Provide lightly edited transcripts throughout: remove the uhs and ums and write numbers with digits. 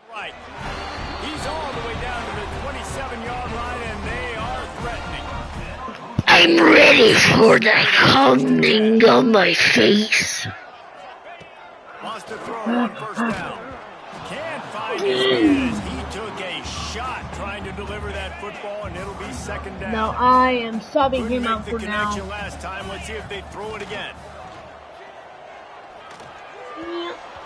Right. He's all the way down to the 27-yard line, and they are threatening. I'm ready for that humming on my face. Wants to throw on first down. Can't find his man as he took a shot trying to deliver that football, and it'll be second down. No, I am subbing him out for now. Last time. Let's see if they throw it again.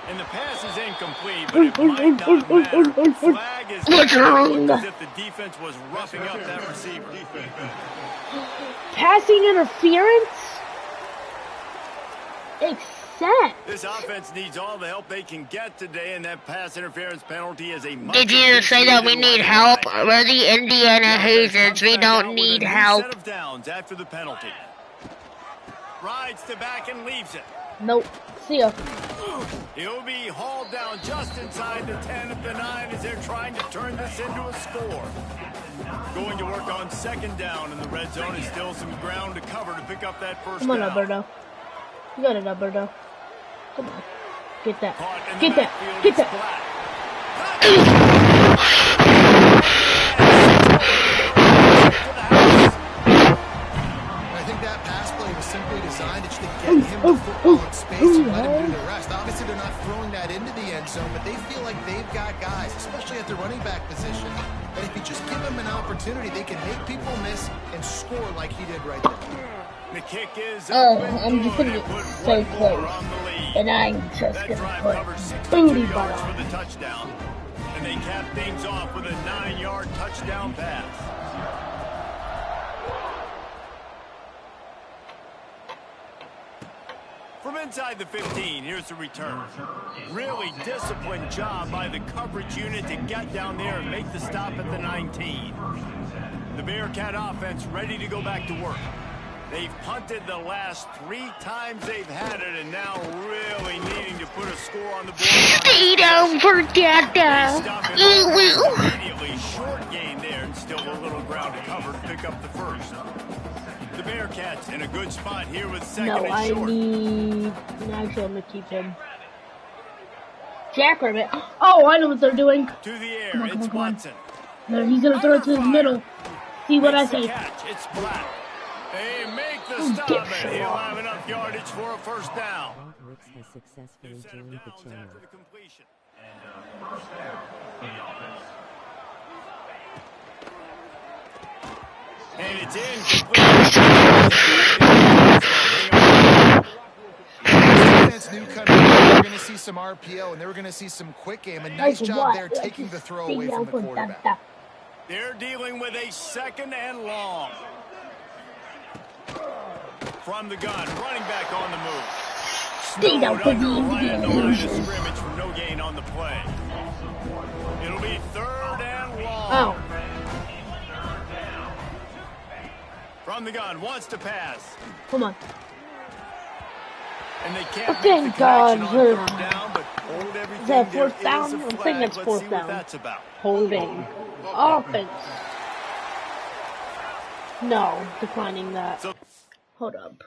And the pass is incomplete, but it might not matter. Flag is What's wrong? as if the defense was roughing up that receiver. Passing interference? Except. This offense needs all the help they can get today, and that pass interference penalty is a much. Did you say that we need help? We're the Indiana Hazards. We don't need help. Set of downs after the penalty. Rides to back and leaves it. Nope. See ya. He'll be hauled down just inside the 10 at the 9 as they're trying to turn this into a score. Going to work on second down, and the red zone is still some ground to cover to pick up that first down. Come on, Alberto. You got it, Alberto. Come on. Get that. Get that. Get that. I think that pass play was simply designed to get him the football in space and let him do the rest. Obviously, they're not throwing that into the end zone, but they feel like they've got guys, especially at the running back position, that if you just give them an opportunity, they can make people miss and score like he did right there. The kick is I'm just gonna get so close, and I'm just gonna put booty butt on. For the touchdown, and they cap things off with a 9-yard touchdown pass. From inside the 15, here's the return. Really disciplined job by the coverage unit to get down there and make the stop at the 19. The Bearcat offense ready to go back to work. They've punted the last 3 times they've had it, and now really needing to put a score on the board. Stay down for Dada. Immediately short gain there, and still a little ground to cover to pick up the first. The Bearcats in a good spot here with second and short. No, I need Nigel to keep him. Jackrabbit. Oh, I know what they're doing. To the air, come on, it's Watson. No, he's gonna throw it to the middle. See what I see. It's Black. They make the stop, and he'll have enough yardage for a first down. Brooks has successfully joined the channel. After the completion. First down for the offense. And it's in. They're going to see some RPO, and they're going to see some quick game. A nice job there taking the throw away from the quarterback. They're dealing with a second and long. From the gun, running back on the move. Snowed under right at the line of scrimmage for no gain on the play. It'll be third and long. Oh. From the gun, wants to pass. Come on. And they can't thank God. Down, but hold is that fourth down? I'm thinking it's fourth down. That's about. Holding. Offense. No, declining that. Hold up.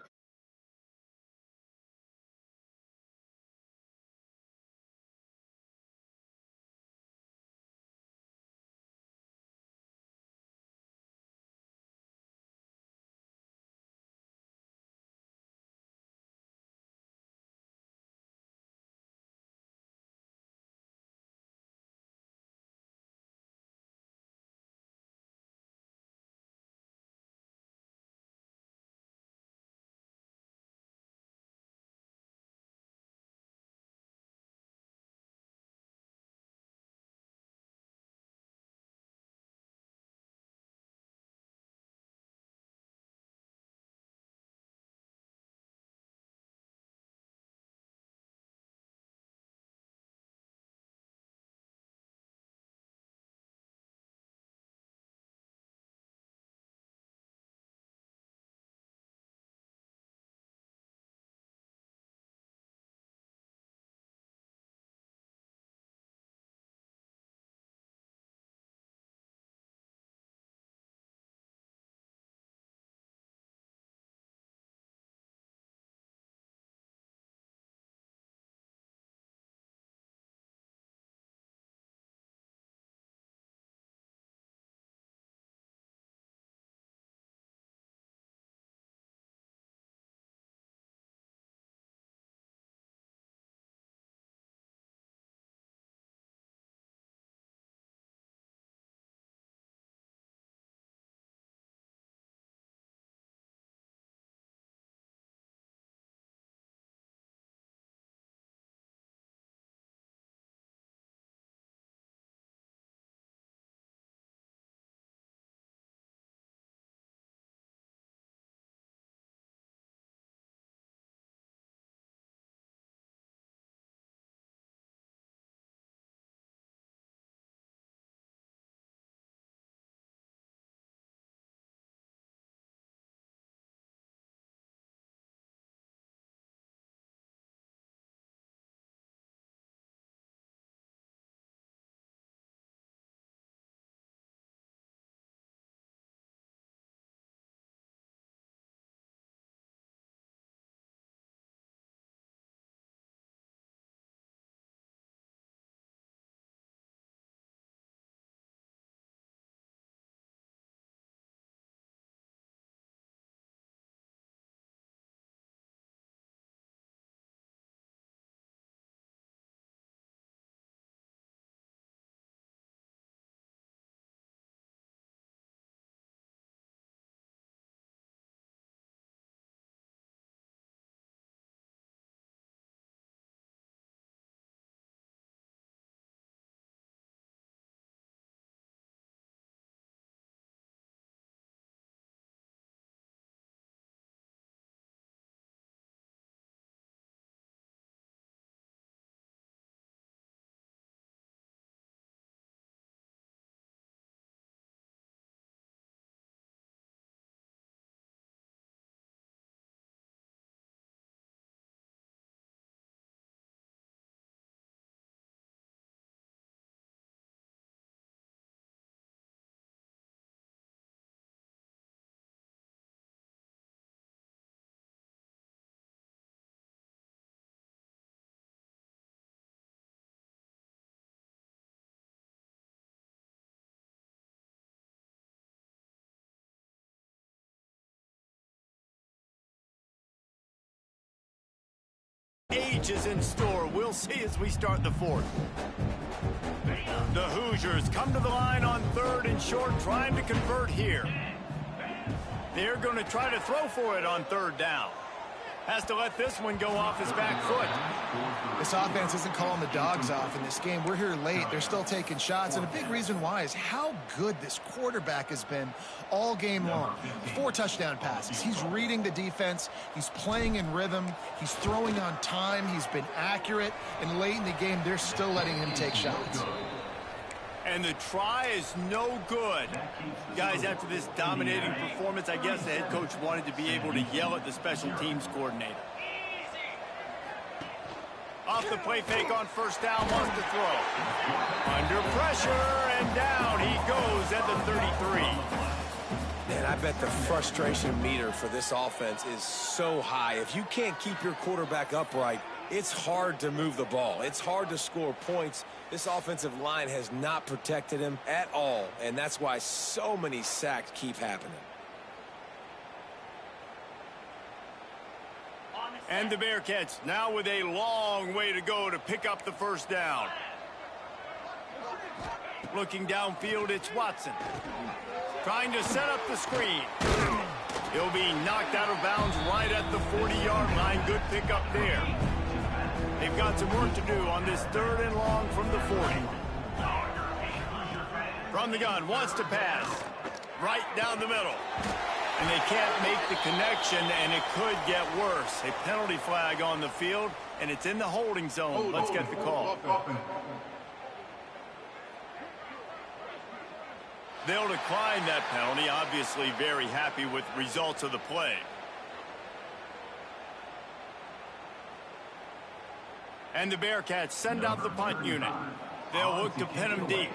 age is in store. We'll see as we start the fourth. The Hoosiers come to the line on 3rd and short, trying to convert here. They're going to try to throw for it on 3rd down. Has to let this one go off his back foot. This offense isn't calling the dogs off in this game. We're here late. They're still taking shots, and a big reason why is how good this quarterback has been all game long. 4 touchdown passes. He's reading the defense. He's playing in rhythm. He's throwing on time. He's been accurate, and late in the game, they're still letting him take shots. And the try is no good. Guys, after this dominating performance, I guess the head coach wanted to be able to yell at the special teams coordinator. Off the play fake on 1st down, wants to throw. Under pressure, and down he goes at the 33. Man, I bet the frustration meter for this offense is so high. If you can't keep your quarterback upright, it's hard to move the ball. It's hard to score points. This offensive line has not protected him at all, and that's why so many sacks keep happening. And the Bearcats now with a long way to go to pick up the 1st down. Looking downfield, it's Watson. Trying to set up the screen. He'll be knocked out of bounds right at the 40-yard line. Good pickup there. They've got some work to do on this 3rd and long from the 40. From the gun, wants to pass. Right down the middle. And they can't make the connection, and it could get worse. A penalty flag on the field, and it's in the holding zone. Let's get the call. They'll decline that penalty, obviously very happy with results of the play. And the Bearcats send out the punt unit. They'll look to pin him deep.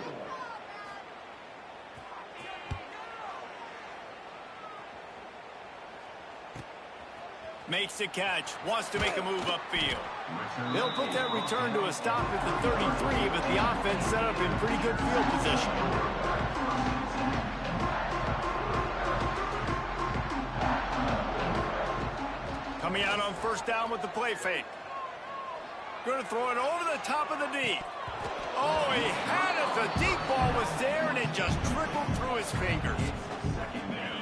Makes the catch, wants to make a move upfield. They'll put that return to a stop at the 33, but the offense set up in pretty good field position. Coming out on 1st down with the play fake. Going to throw it over the top of the D. Oh, he had it. The deep ball was there, and it just trickled through his fingers.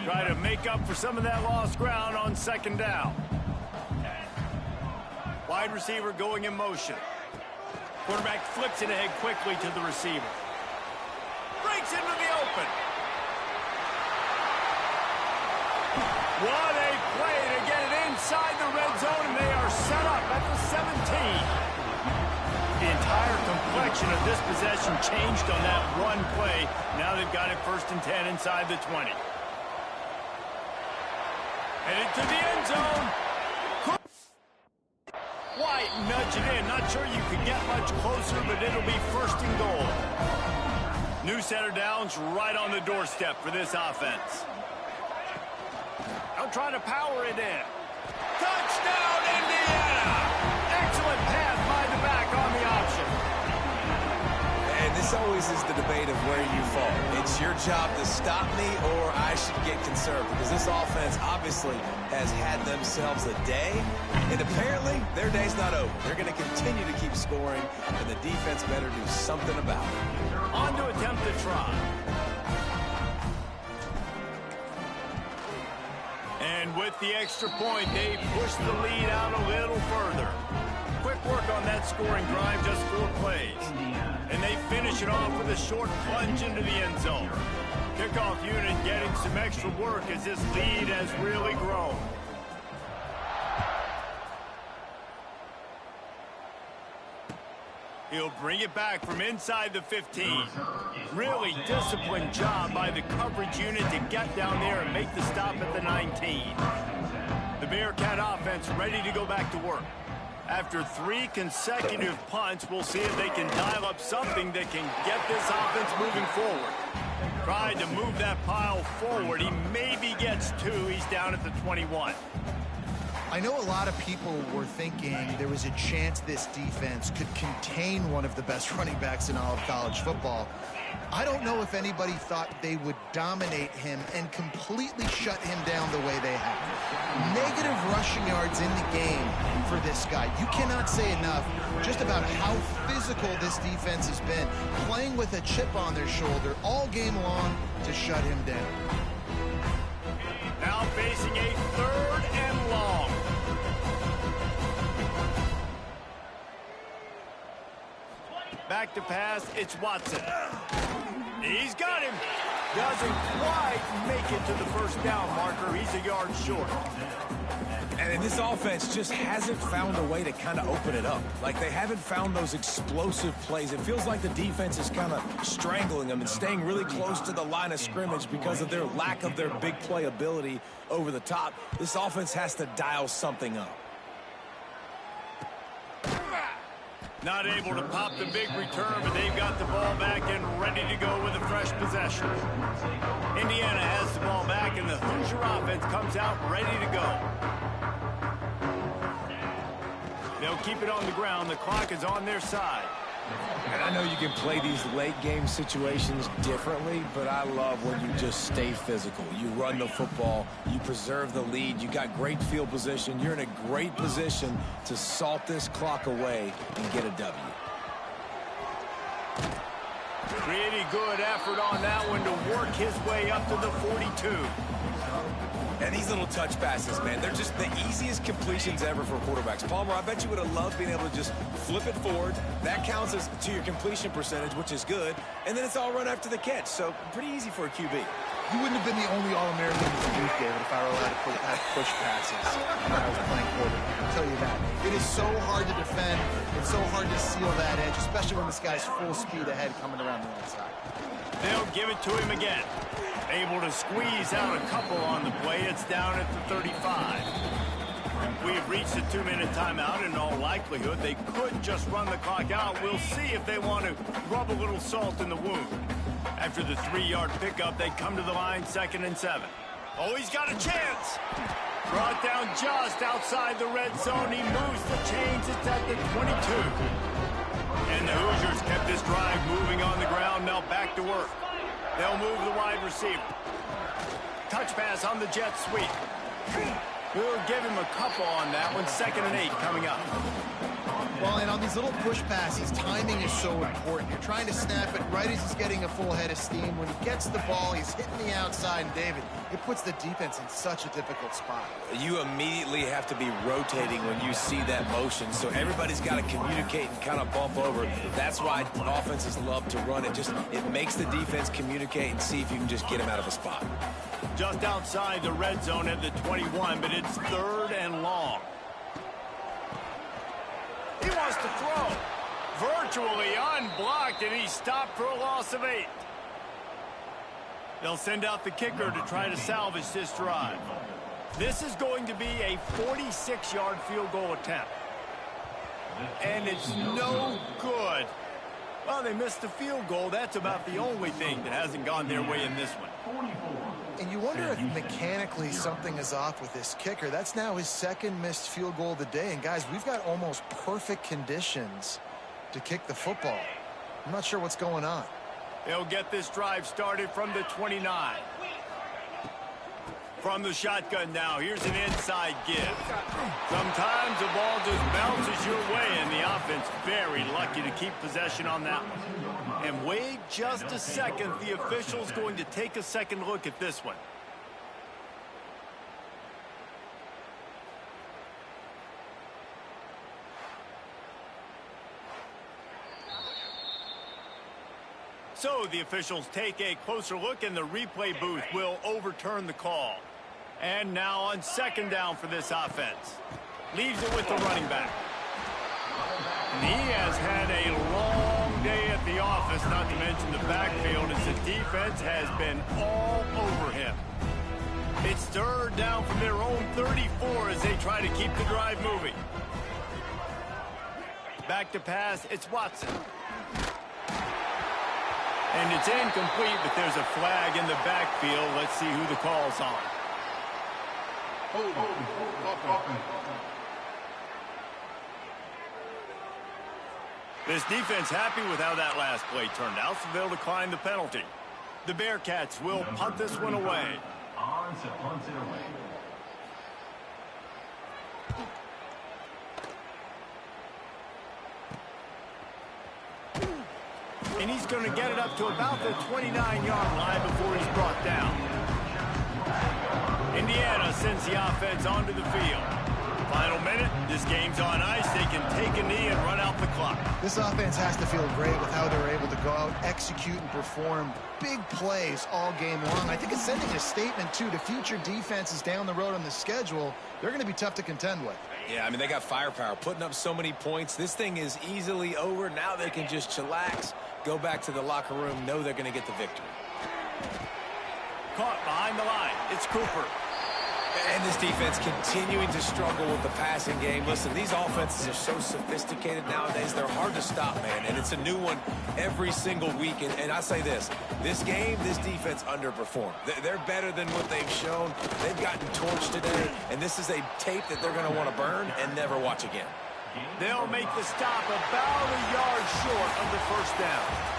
Try to make up for some of that lost ground on 2nd down. Wide receiver going in motion. Quarterback flips it ahead quickly to the receiver. Breaks into the open. What a play to get it inside the red zone, and they are set up at the 17. The entire complexion of this possession changed on that one play. Now they've got it 1st and 10 inside the 20. Headed to the end zone. White nudge it in. Not sure you could get much closer, but it'll be 1st and goal. New center downs right on the doorstep for this offense. They'll try to power it in. Touchdown, Indiana! Excellent pass by the back on the option. And this always is the debate of where you fall. It's your job to stop me, or I should get conserved, because this offense obviously has had themselves a day, and apparently their day's not over. They're going to continue to keep scoring, and the defense better do something about it. On to attempt the try. And with the extra point, they push the lead out a little further. Quick work on that scoring drive, just 4 plays. And they finish it off with a short plunge into the end zone. Kickoff unit getting some extra work as this lead has really grown. He'll bring it back from inside the 15. Really disciplined job by the coverage unit to get down there and make the stop at the 19. The Bearcat offense ready to go back to work. After 3 consecutive punts, we'll see if they can dial up something that can get this offense moving forward. Tried to move that pile forward. He maybe gets 2. He's down at the 21. I know a lot of people were thinking there was a chance this defense could contain one of the best running backs in all of college football. I don't know if anybody thought they would dominate him and completely shut him down the way they have. negative rushing yards in the game for this guy. You cannot say enough just about how physical this defense has been, playing with a chip on their shoulder all game long to shut him down. Now facing a 3rd and long. Back to pass, it's Watson. He's got him. Doesn't quite make it to the first down marker. He's a yard short. And this offense just hasn't found a way to kind of open it up. Like, they haven't found those explosive plays. It feels like the defense is kind of strangling them and staying really close to the line of scrimmage because of their lack of their big play ability over the top. This offense has to dial something up. Not able to pop the big return, but they've got the ball back and ready to go with a fresh possession. Indiana has the ball back, and the Hoosier offense comes out ready to go. They'll keep it on the ground. The clock is on their side. And I know you can play these late game situations differently, but I love when you just stay physical. You run the football, you preserve the lead, you got great field position, you're in a great position to salt this clock away and get a W. Pretty good effort on that one to work his way up to the 42. And these little touch passes, man, they're just the easiest completions ever for quarterbacks. Palmer, I bet you would have loved being able to just flip it forward. That counts as to your completion percentage, which is good. And then it's all run after the catch, so pretty easy for a QB. You wouldn't have been the only All-American in the youth, David, if I were allowed to have push passes when I was playing quarterback. I'll tell you that. It is so hard to defend. It's so hard to seal that edge, especially when this guy's full speed ahead coming around the outside. They'll give it to him again. Able to squeeze out a couple on the play. It's down at the 35. We've reached a 2-minute timeout. In all likelihood, they could just run the clock out. We'll see if they want to rub a little salt in the wound. After the 3-yard pickup, they come to the line, 2nd and 7. Oh, he's got a chance. Brought down just outside the red zone. He moves the chains. It's at the 22. And the Hoosiers kept this drive moving on the ground. Now back to work. They'll move the wide receiver. Touch pass on the jet sweep. We'll give him a couple on that one. 2nd and 8 coming up. Well, and on these little push passes, timing is so important. You're trying to snap it right as he's getting a full head of steam. When he gets the ball, he's hitting the outside, and David, it puts the defense in such a difficult spot. You immediately have to be rotating when you see that motion, so everybody's got to communicate and kind of bump over. That's why offenses love to run it. It makes the defense communicate and see if you can just get him out of a spot. Just outside the red zone at the 21, but it's 3rd and long. He wants to throw. Virtually unblocked, and he's stopped for a loss of 8. They'll send out the kicker to try to salvage this drive. This is going to be a 46-yard field goal attempt. And it's no good. Well, they missed the field goal. That's about the only thing that hasn't gone their way in this one. And you wonder if mechanically something is off with this kicker. That's now his 2nd missed field goal of the day. And, guys, we've got almost perfect conditions to kick the football. I'm not sure what's going on. They'll get this drive started from the 29. From the shotgun now, here's an inside give. Sometimes the ball just bounces your way, and the offense very lucky to keep possession on that one. And wait just a second, the official's going to take a second look at this one. So the officials take a closer look, and the replay booth will overturn the call. And now on 2nd down for this offense. Leaves it with the running back. He has had a long day at the office, not to mention the backfield, as the defense has been all over him. It's 3rd down from their own 34 as they try to keep the drive moving. Back to pass, it's Watson. And it's incomplete, but there's a flag in the backfield. Let's see who the call's on. This defense happy with how that last play turned out, so they'll decline the penalty. The Bearcats will punt this one away. And he's going to get it up to about the 29-yard line before he's brought down. Indiana sends the offense onto the field. Final minute, this game's on ice. They can take a knee and run out the clock. This offense has to feel great with how they're able to go out, execute, and perform big plays all game long. I think it's sending a statement, too, to future defenses down the road on the schedule. They're going to be tough to contend with. Yeah, I mean, they got firepower, putting up so many points. This thing is easily over. Now they can just chillax, go back to the locker room, know they're going to get the victory. Caught behind the line. It's Cooper. And this defense continuing to struggle with the passing game. Listen, these offenses are so sophisticated nowadays. They're hard to stop, man. And it's a new one every single week. And I say this game, this defense underperformed. They're better than what they've shown. They've gotten torched today. And this is a tape that they're going to want to burn and never watch again. They'll make the stop about a yard short of the first down.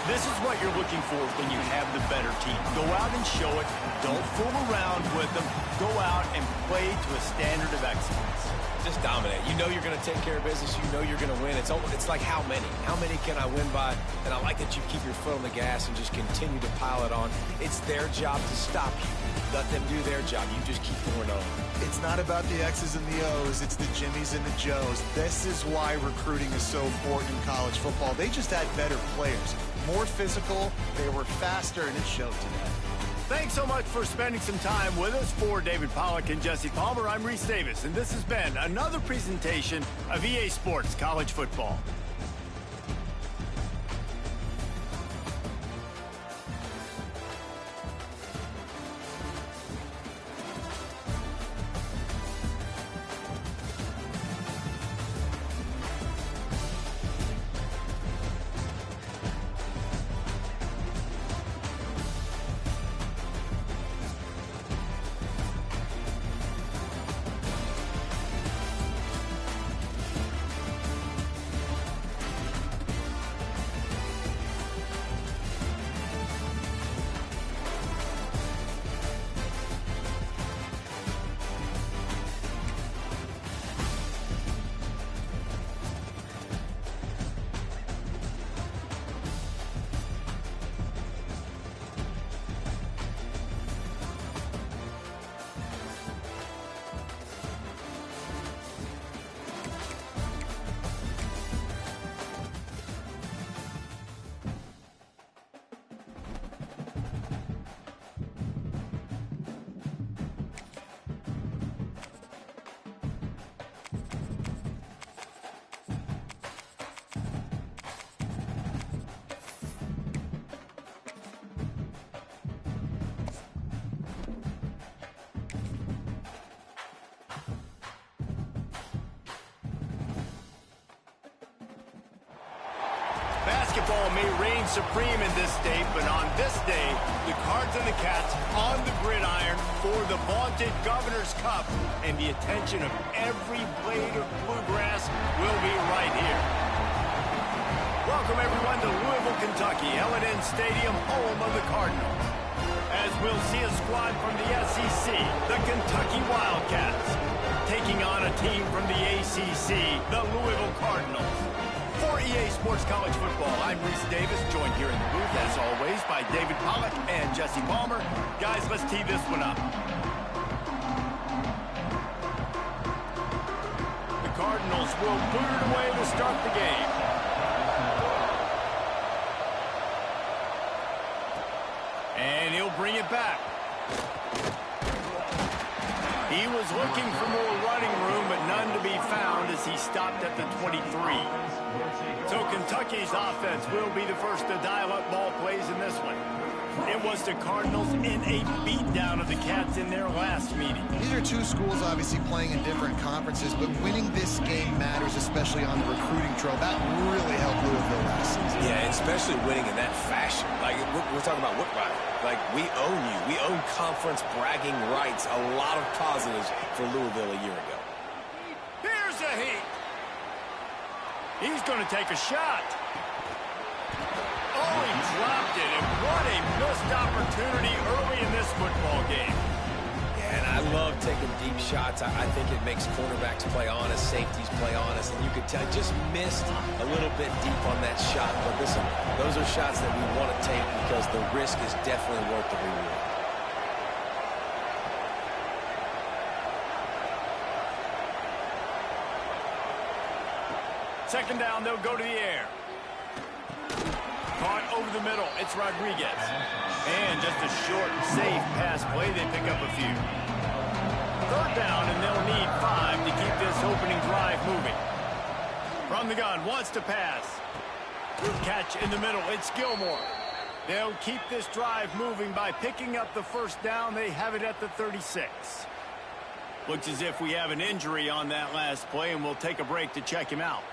This is what you're looking for when you have the better team. Go out and show it. Don't fool around with them. Go out and play to a standard of excellence. Just dominate. You know you're going to take care of business. You know you're going to win. It's like how many? How many can I win by? And I like that you keep your foot on the gas and just continue to pile it on. It's their job to stop you. Let them do their job. You just keep pouring on. It's not about the X's and the O's. It's the Jimmies and the Joes. This is why recruiting is so important in college football. They just had better players. More physical, they were faster, and it showed today. Thanks so much for spending some time with us. For David Pollack and Jesse Palmer, I'm Reese Davis, and this has been another presentation of EA Sports College Football. Basketball may reign supreme in this state, but on this day, the Cards and the Cats on the gridiron for the vaunted Governor's Cup, and the attention of every blade of bluegrass will be right here. Welcome, everyone, to Louisville, Kentucky, L&N Stadium, home of the Cardinals. As we'll see a squad from the SEC, the Kentucky Wildcats, taking on a team from the ACC, the Louisville Cardinals. For EA Sports College Football, I'm Reese Davis, joined here in the booth, as always, by David Pollack and Jesse Palmer. Guys, let's tee this one up. The Cardinals will boot it away to start the game. And he'll bring it back. He was looking for more running room, but none to be found as he stopped at the 23. So Kentucky's offense will be the first to dial up ball plays in this one. It was the Cardinals in a beatdown of the Cats in their last meeting. These are two schools obviously playing in different conferences, but winning this game matters, especially on the recruiting trail. That really helped Louisville last season. Yeah, and especially winning in that fashion. Like, we're talking about what rivalry. Like, we own you. We own conference bragging rights. A lot of positives for Louisville a year ago. Here's a heat. He's going to take a shot. Oh, he dropped it, and what a missed opportunity early in this football game. Yeah, and I love taking deep shots. I think it makes cornerbacks play honest, safeties play honest, and you could tell just missed a little bit deep on that shot. But listen, those are shots that we want to take because the risk is definitely worth the reward. Second down, they'll go to the air. Caught over the middle. It's Rodriguez. And just a short, safe pass play. They pick up a few. Third down, and they'll need 5 to keep this opening drive moving. From the gun, wants to pass. Catch in the middle. It's Gilmore. They'll keep this drive moving by picking up the first down. They have it at the 36. Looks as if we have an injury on that last play, and we'll take a break to check him out.